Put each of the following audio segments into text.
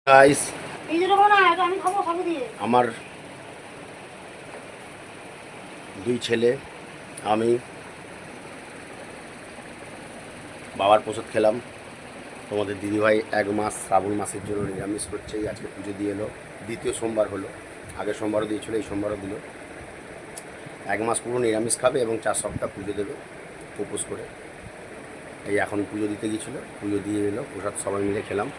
Guys, আমার দুই ছেলে, আমি বাবার প্রসাদ খেলাম। তোমাদের দিদিভাই 1 মাস শ্রাবণ মাসের জন্য নিরামিষ করছে। আজকে পুজো দিয়ে এলো, দ্বিতীয় সোমবার হলো। আগের সোমবারও দিয়েছিল, এই সোমবারও দিল। 1 মাস পুরো নিরামিষ খাবে এবং 4 সপ্তাহ পুজো দেবে উপোস করে। এই এখন পুজো দিতে গিয়েছিল, পুজো দিয়ে এলো, প্রসাদ সবাই মিলে খেলাম।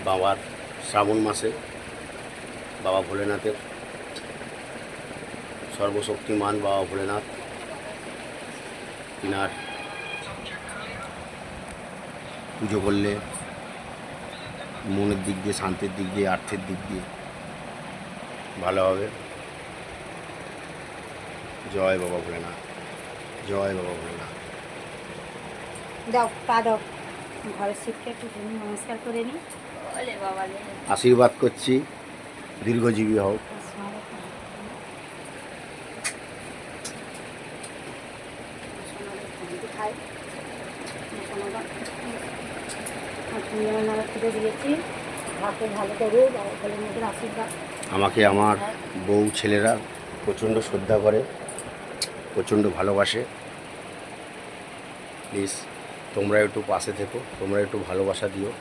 বাবার শ্রাবণ মাসে বাবা ভোলেনাথের, সর্বশক্তিমান বাবা ভোলেনাথ, তিনার পুজো করলে মনের দিক দিয়ে, শান্তির দিক দিয়ে, আর্থের দিক দিয়ে ভালো হবে। জয় বাবা ভোলেনাথ, জয় বাবা ভোলেনাথ। দাও পা দাও, ঘরের শিবকে একটু নমস্কার করে নিই। আশীর্বাদ করছি, দীর্ঘজীবী হোক। আমাকে আমার বউ ছেলেরা প্রচণ্ড শ্রদ্ধা করে, প্রচণ্ড ভালোবাসে। প্লিজ তোমরা একটু পাশে থেকো, তোমরা একটু ভালোবাসা দিও।